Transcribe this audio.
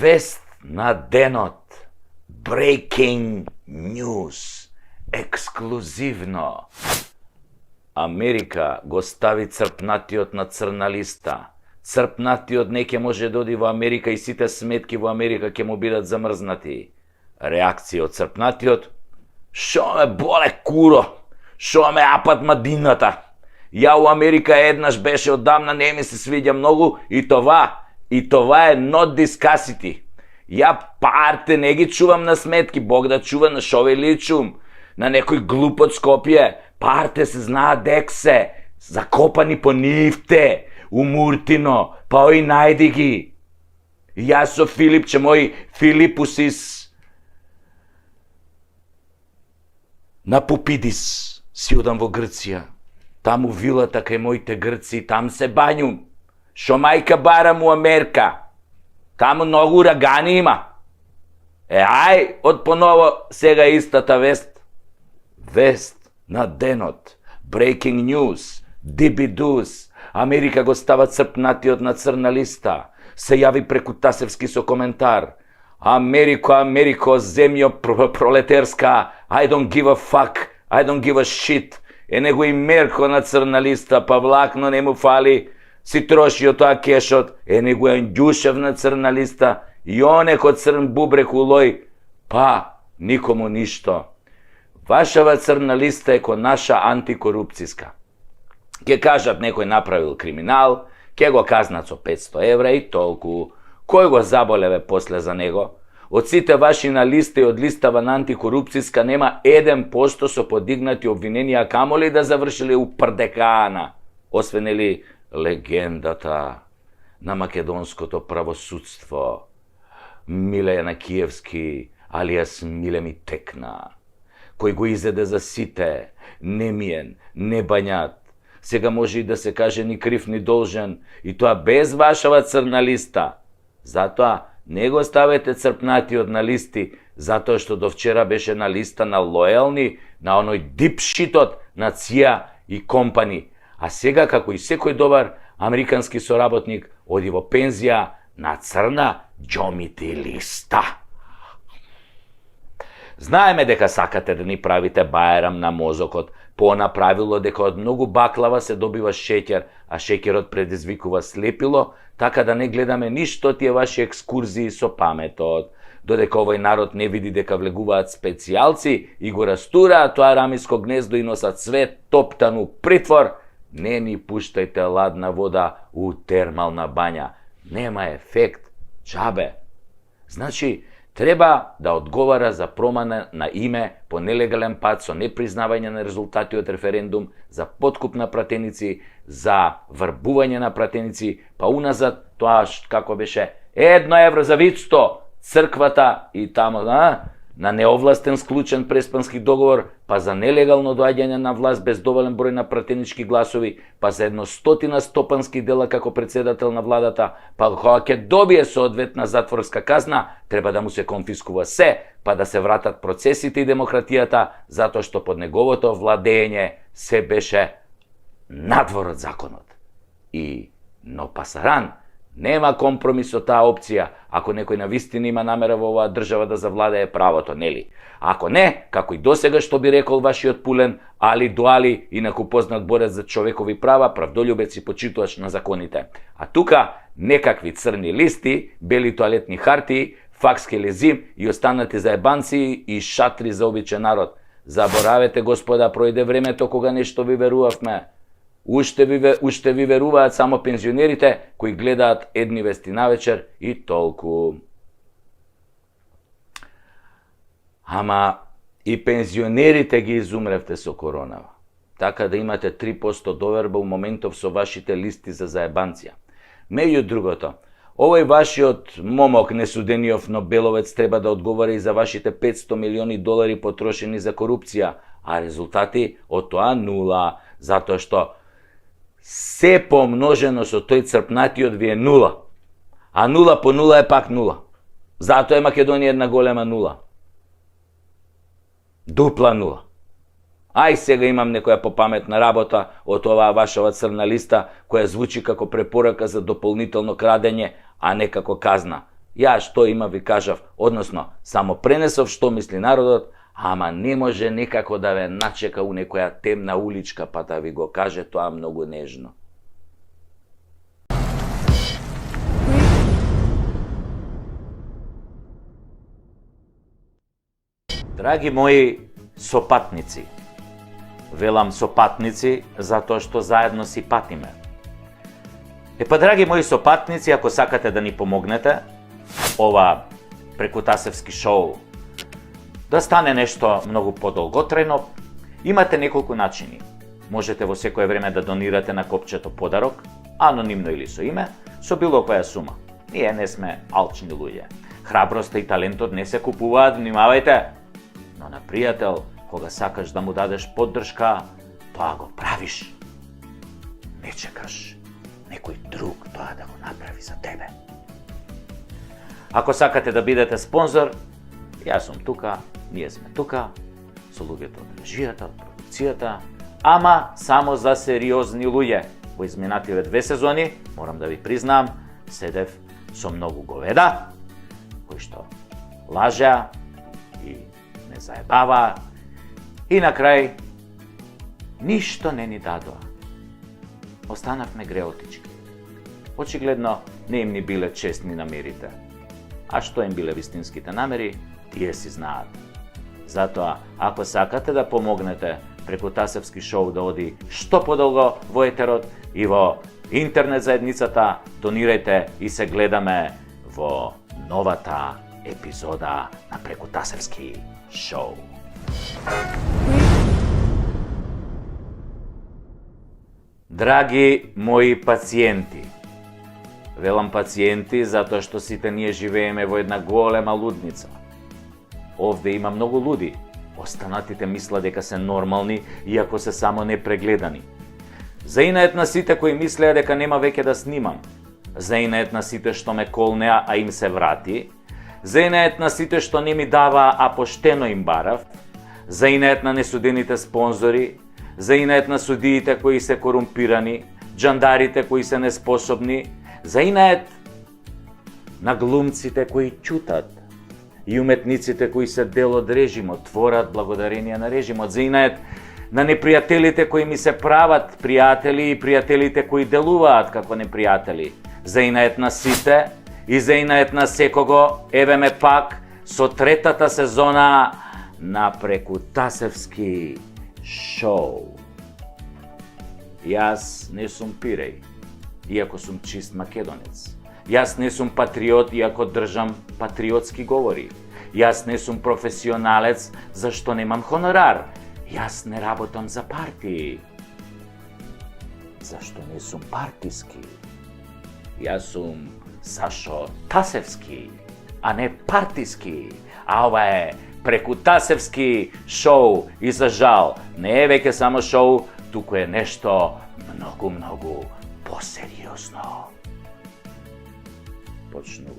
Вест на денот. Breaking news. Ексклузивно. Америка го стави црпнатиот на црна листа. Црпнатиот не ќе може да оди во Америка и сите сметки во Америка ќе му бидат замрзнати. Реакција од црпнатиот: шо ме боле куро, шо ме апат мадината. Ја у Америка еднаш беше, одамна не ми се свиѓа многу и това е not discussity. Ја парте не ги чувам на сметки, Бог да чува на шо ви личум. На некој глуп од Скопје, парте се знаат дек се, закопани по нивте, у Муртино, па ој најди ги. Јас со Филипче, мој Филипусис, на Пупидис си одам во Грција. Таму вилата кај моите грци, там се бањум. Шо мајка барам у Америка. Таму многу урагани има. Ај, од поново сега истата вест. Вест на денот. Breaking news. Дибидус. Америка го става црпнатиот на црна листа. Се јави преку Тасевски со коментар. Америко, земјо пролетерска. I don't give a fuck. I don't give a shit. Него и Мерко на црна листа, па влакно не му фали. Си троши од тоа кешот. Него е Ѓушев на црна листа. И онеко црн бубрек улој. Па, никому ништо. Вашава црна листа е ко наша антикорупцијска. Ке кажат некој направил криминал, ке го казнат со 500 евра и толку. Кој го заболеве после за него? Од сите ваши на листа и од листава на антикорупцијска нема 1% со подигнати обвиненија, камоли да завршили у прдекана. Освен ли легендата на македонското правосудство, Милена Киевски, алијас Миле ми текна, кој го изеде за сите, немиен, небањат. Сега може и да се каже ни крив ни должен, и тоа без вашава црна листа. Затоа не го ставете црпнатиот на листи, затоа што до вчера беше на листа на лојални, на оној дипшитот на ЦИА и компани. А сега, како и секој добар американски соработник, оди во пензија на црна џомити листа. Знаеме дека сакате да ни правите бајрам на мозокот, по направило дека од многу баклава се добива шеќер, а шеќерот предизвикува слепило, така да не гледаме ништо тие ваши екскурзии со паметот. Додека овој народ не види дека влегуваат специјалци и го растураат тоа рамиско гнездо и носат свет топтан у притвор, не ни пуштајте ладна вода у термална бања. Нема ефект, џабе. Значи, треба да одговара за промена на име по нелегален пат со непризнавање на резултати од референдум, за подкуп на пратеници, за врбување на пратеници, па уназад тоа како беше 1 евро за вицто, црквата и тамо на неовластен склучен преспански договор, па за нелегално доаѓање на власт без доволен број на пратенички гласови, па за 100 стопански дела како председател на владата, па кога ќе добие соодветна затворска казна, треба да му се конфискува се, па да се вратат процесите и демократијата, затоа што под неговото владење се беше надвор од законот. Но пасаран, нема компромис со таа опција, ако некој навистина има намера во оваа држава да завладее правото, нели? Ако не, како и досега што би рекол вашиот Пулен, Али Дуали, инаку познат борец за човекови права, правдолюбец и почитувач на законите. А тука некакви црни листи, бели тоалетни хартии, факски лезим и останати заебанци и шатри за обичен народ. Заборавете, господа, пројде времето кога нешто ви верувавме. Уште ви веруваат само пензионерите кои гледаат едни вести навечер и толку. Ама и пензионерите ги изумревте со коронава. Така да имате 3% доверба у моментов со вашите листи за заебанција. Меѓу другото, овој вашиот момок несудениот Нобеловец треба да одговара и за вашите $500 милиони потрошени за корупција, а резултати од тоа нула, затоа што се помножено со тој црпнатиот ви е нула. А нула по нула е пак нула. Затоа е Македонија една голема нула. Дупла нула. Ај сега имам некоја попаметна работа од оваа вашава црна листа, која звучи како препорака за дополнително крадење, а не како казна. Ја што има ви кажав, односно, само пренесов што мисли народот, ама не може некако да ве начека у некоја темна уличка па да ви го каже тоа многу нежно. Драги мои сопатници, велам сопатници затоа што заедно си патиме. Драги мои сопатници, ако сакате да ни помогнете, ова Прекутасевски шоу да стане нешто многу подолготрајно, имате неколку начини. Можете во секое време да донирате на копчето подарок, анонимно или со име, со било која сума. Ние не сме алчни луѓе. Храброста и талентот не се купуваат, внимавајте. Но на пријател, кога сакаш да му дадеш поддршка, тоа го правиш. Не чекаш некој друг тоа да го направи за тебе. Ако сакате да бидете спонзор, јас сум тука, ние сме тука, со луѓето од режијата, од продукцијата, ама само за сериозни луѓе. Во изминативе 2 сезони, морам да ви признам, седев со многу говеда, кои што лажеа и не заебаваа, и на крај ништо не ни дадоа. Останавме греотички. Очигледно не им ни биле честни намерите. А што им биле вистинските намери, тие си знаат. Затоа, ако сакате да помогнете Прекутасевски шоу да оди што подолго во етерот и во интернет заедницата, донирајте и се гледаме во новата епизода на Прекутасевски шоу. Драги мои пациенти, велам пациенти затоа што сите ние живееме во една голема лудница. Овде има многу луди. Останатите мислат дека се нормални, иако се само непрегледани. Заинает на сите кои мислеа дека нема веќе да снимам. Заинает на сите што ме колнеа, а им се врати. Заинает на сите што не ми даваа, а поштено им барав. Заинает на несудените спонзори. Заинает на судиите кои се корумпирани, џандарите кои се неспособни. Заинает на глумците кои ќутат и уметниците кои се дел од режимот, творат благодарение на режимот. Заинает на непријателите кои ми се прават пријатели и пријателите кои делуваат како непријатели. Заинает на сите и заинает на секого, еве ме пак со третата сезона на Прекутасевски шоу. Јас не сум пиреј, иако сум чист македонец. Јас не сум патриот, иако држам патриотски говори. Јас не сум професионалец, зашто немам хонорар. Јас не работам за партии, зашто не сум партиски. Јас сум Сашо Тасевски, а не партиски. А ова е Прекутасевски шоу и за жал не е веќе само шоу, туку е нешто многу посериозно. Почнува